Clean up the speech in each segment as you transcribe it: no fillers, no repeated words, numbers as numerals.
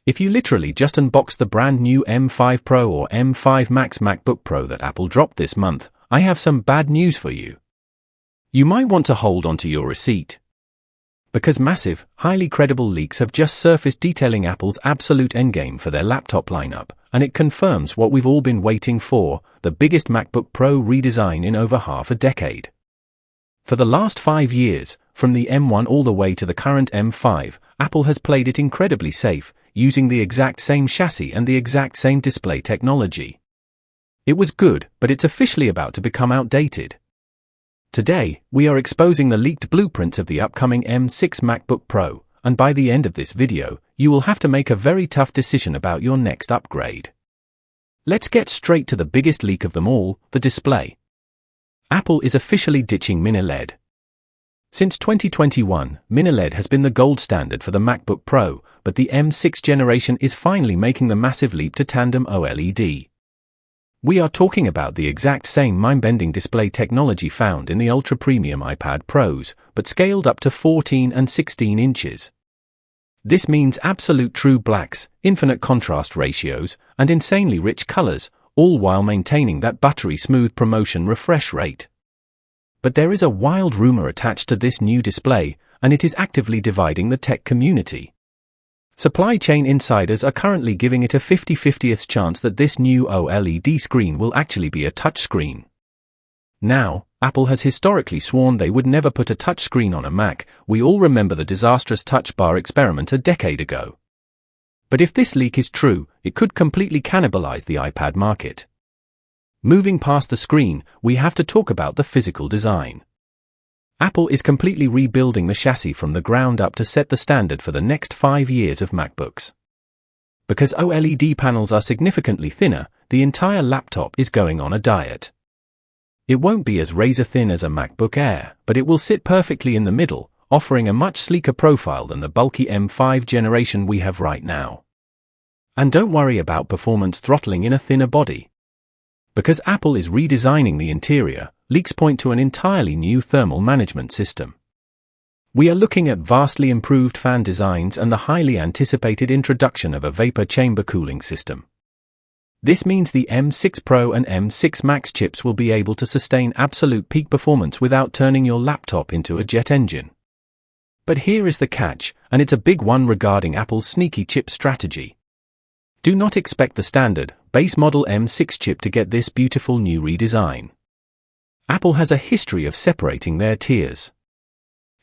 If you literally just unboxed the brand new M5 Pro or M5 Max MacBook Pro that Apple dropped this month, I have some bad news for you. You might want to hold onto your receipt, because massive, highly credible leaks have just surfaced detailing Apple's absolute endgame for their laptop lineup, and it confirms what we've all been waiting for: the biggest MacBook Pro redesign in over half a decade. For the last 5 years, from the M1 all the way to the current M5, Apple has played it incredibly safe, using the exact same chassis and the exact same display technology. It was good, but it's officially about to become outdated. Today, we are exposing the leaked blueprints of the upcoming M6 MacBook Pro, and by the end of this video, you will have to make a very tough decision about your next upgrade. Let's get straight to the biggest leak of them all: the display. Apple is officially ditching Mini LED. Since 2021, Mini LED has been the gold standard for the MacBook Pro, but the M6 generation is finally making the massive leap to Tandem OLED. We are talking about the exact same mind-bending display technology found in the ultra-premium iPad Pros, but scaled up to 14 and 16 inches. This means absolute true blacks, infinite contrast ratios, and insanely rich colors, all while maintaining that buttery smooth promotion refresh rate. But there is a wild rumor attached to this new display, and it is actively dividing the tech community. Supply chain insiders are currently giving it a 50-50th chance that this new OLED screen will actually be a touchscreen. Now, Apple has historically sworn they would never put a touchscreen on a Mac. We all remember the disastrous Touch Bar experiment a decade ago. But if this leak is true, it could completely cannibalize the iPad market. Moving past the screen, we have to talk about the physical design. Apple is completely rebuilding the chassis from the ground up to set the standard for the next 5 years of MacBooks. Because OLED panels are significantly thinner, the entire laptop is going on a diet. It won't be as razor-thin as a MacBook Air, but it will sit perfectly in the middle, offering a much sleeker profile than the bulky M5 generation we have right now. And don't worry about performance throttling in a thinner body. Because Apple is redesigning the interior, leaks point to an entirely new thermal management system. We are looking at vastly improved fan designs and the highly anticipated introduction of a vapor chamber cooling system. This means the M6 Pro and M6 Max chips will be able to sustain absolute peak performance without turning your laptop into a jet engine. But here is the catch, and it's a big one regarding Apple's sneaky chip strategy. Do not expect the standard, base model M6 chip to get this beautiful new redesign. Apple has a history of separating their tiers.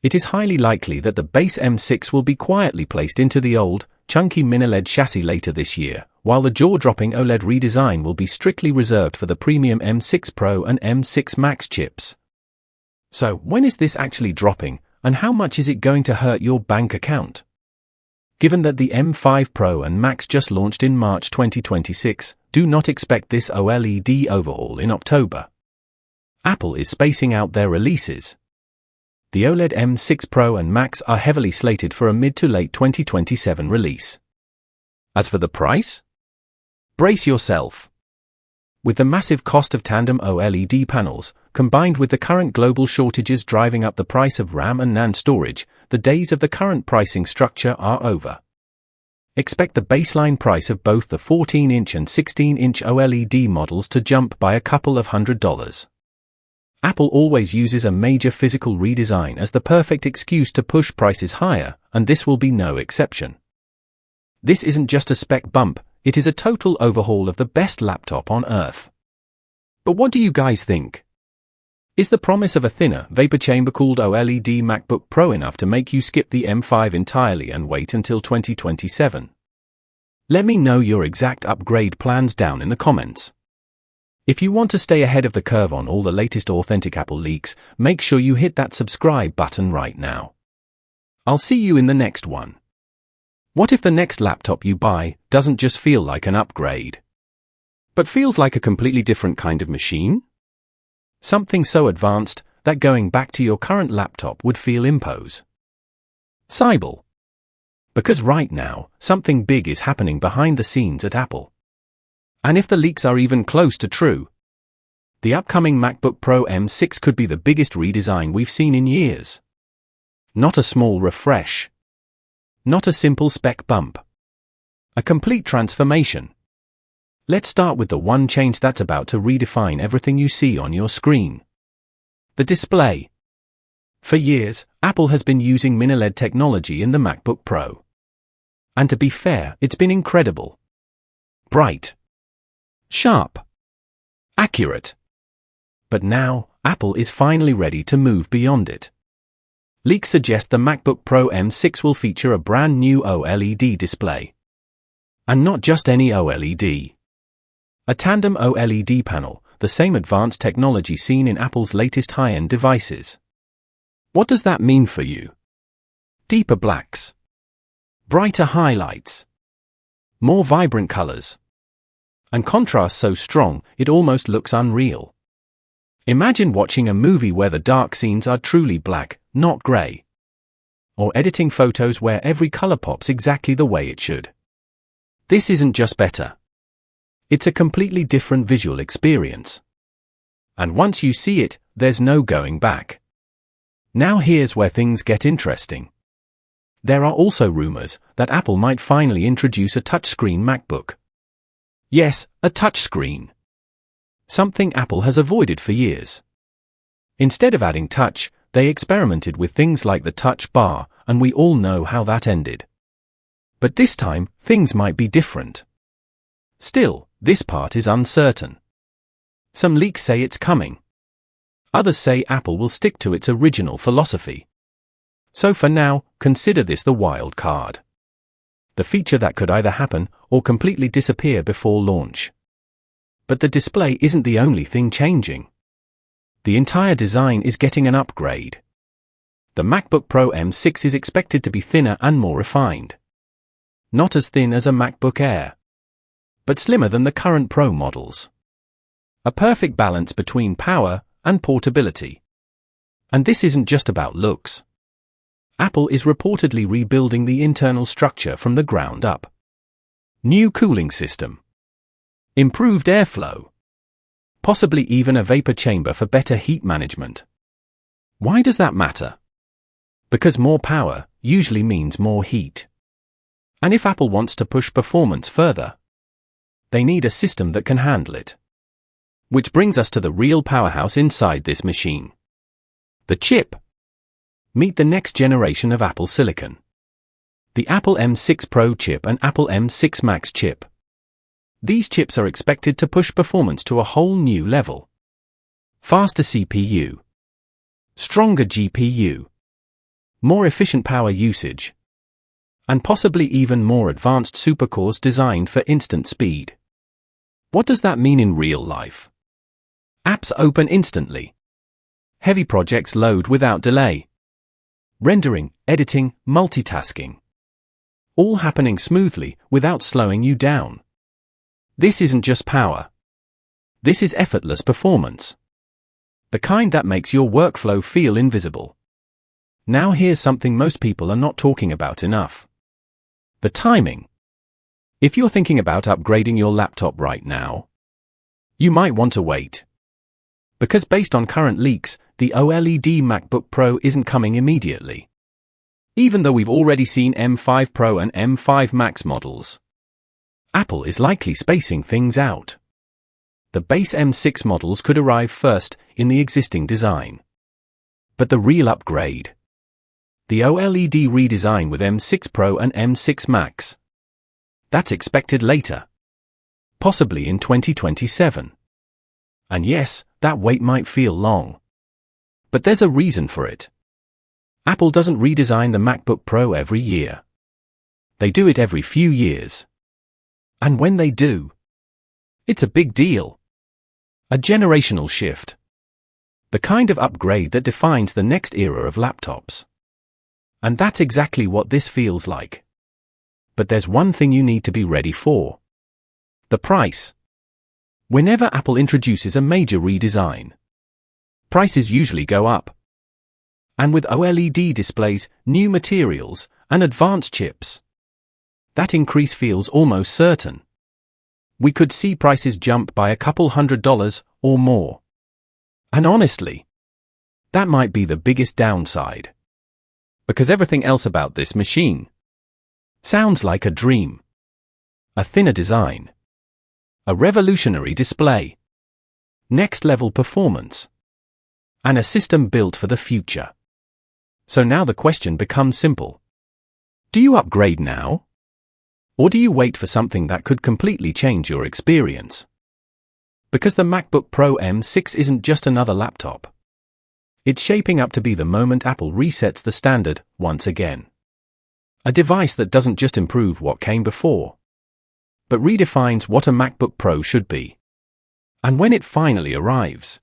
It is highly likely that the base M6 will be quietly placed into the old, chunky Mini LED chassis later this year, while the jaw-dropping OLED redesign will be strictly reserved for the premium M6 Pro and M6 Max chips. So, when is this actually dropping, and how much is it going to hurt your bank account? Given that the M5 Pro and Max just launched in March 2026, do not expect this OLED overhaul in October. Apple is spacing out their releases. The OLED M6 Pro and Max are heavily slated for a mid to late 2027 release. As for the price? Brace yourself. With the massive cost of Tandem OLED panels, combined with the current global shortages driving up the price of RAM and NAND storage, the days of the current pricing structure are over. Expect the baseline price of both the 14-inch and 16-inch OLED models to jump by a couple of $100s. Apple always uses a major physical redesign as the perfect excuse to push prices higher, and this will be no exception. This isn't just a spec bump, it is a total overhaul of the best laptop on earth. But what do you guys think? Is the promise of a thinner, vapor chamber-cooled OLED MacBook Pro enough to make you skip the M5 entirely and wait until 2027? Let me know your exact upgrade plans down in the comments. If you want to stay ahead of the curve on all the latest authentic Apple leaks, make sure you hit that subscribe button right now. I'll see you in the next one. What if the next laptop you buy doesn't just feel like an upgrade, but feels like a completely different kind of machine? Something so advanced that going back to your current laptop would feel impossible. Because right now, something big is happening behind the scenes at Apple. And if the leaks are even close to true, the upcoming MacBook Pro M6 could be the biggest redesign we've seen in years. Not a small refresh. Not a simple spec bump. A complete transformation. Let's start with the one change that's about to redefine everything you see on your screen. The display. For years, Apple has been using mini OLED technology in the MacBook Pro. And to be fair, it's been incredible. Bright. Sharp. Accurate. But now, Apple is finally ready to move beyond it. Leaks suggest the MacBook Pro M6 will feature a brand new OLED display. And not just any OLED. A Tandem OLED panel, the same advanced technology seen in Apple's latest high-end devices. What does that mean for you? Deeper blacks. Brighter highlights. More vibrant colors. And contrast so strong, it almost looks unreal. Imagine watching a movie where the dark scenes are truly black, not gray. Or editing photos where every color pops exactly the way it should. This isn't just better. It's a completely different visual experience. And once you see it, there's no going back. Now here's where things get interesting. There are also rumors that Apple might finally introduce a touchscreen MacBook. Yes, a touchscreen. Something Apple has avoided for years. Instead of adding touch, they experimented with things like the touch bar, and we all know how that ended. But this time, things might be different. Still, this part is uncertain. Some leaks say it's coming. Others say Apple will stick to its original philosophy. So for now, consider this the wild card. The feature that could either happen or completely disappear before launch. But the display isn't the only thing changing. The entire design is getting an upgrade. The MacBook Pro M6 is expected to be thinner and more refined. Not as thin as a MacBook Air, but slimmer than the current Pro models. A perfect balance between power and portability. And this isn't just about looks. Apple is reportedly rebuilding the internal structure from the ground up. New cooling system. Improved airflow. Possibly even a vapor chamber for better heat management. Why does that matter? Because more power usually means more heat. And if Apple wants to push performance further, they need a system that can handle it. Which brings us to the real powerhouse inside this machine. The chip. Meet the next generation of Apple Silicon. The Apple M6 Pro chip and Apple M6 Max chip. These chips are expected to push performance to a whole new level. Faster CPU. Stronger GPU. More efficient power usage. And possibly even more advanced supercores designed for instant speed. What does that mean in real life? Apps open instantly. Heavy projects load without delay. Rendering, editing, multitasking. All happening smoothly without slowing you down. This isn't just power. This is effortless performance. The kind that makes your workflow feel invisible. Now here's something most people are not talking about enough. The timing. If you're thinking about upgrading your laptop right now, you might want to wait. Because based on current leaks, the OLED MacBook Pro isn't coming immediately. Even though we've already seen M5 Pro and M5 Max models. Apple is likely spacing things out. The base M6 models could arrive first in the existing design. But the real upgrade. The OLED redesign with M6 Pro and M6 Max. That's expected later. Possibly in 2027. And yes, that wait might feel long. But there's a reason for it. Apple doesn't redesign the MacBook Pro every year. They do it every few years. And when they do, it's a big deal. A generational shift. The kind of upgrade that defines the next era of laptops. And that's exactly what this feels like. But there's one thing you need to be ready for. The price. Whenever Apple introduces a major redesign, prices usually go up. And with OLED displays, new materials, and advanced chips, that increase feels almost certain. We could see prices jump by a couple $100 or more. And honestly, that might be the biggest downside. Because everything else about this machine sounds like a dream. a thinner design, a revolutionary display, next-level performance, and a system built for the future. So now the question becomes simple. Do you upgrade now? Or do you wait for something that could completely change your experience? Because the MacBook Pro M6 isn't just another laptop. It's shaping up to be the moment Apple resets the standard once again. A device that doesn't just improve what came before, but redefines what a MacBook Pro should be. And when it finally arrives,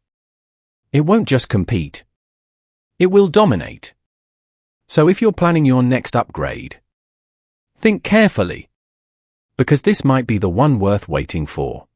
it won't just compete. It will dominate. So if you're planning your next upgrade, think carefully, because this might be the one worth waiting for.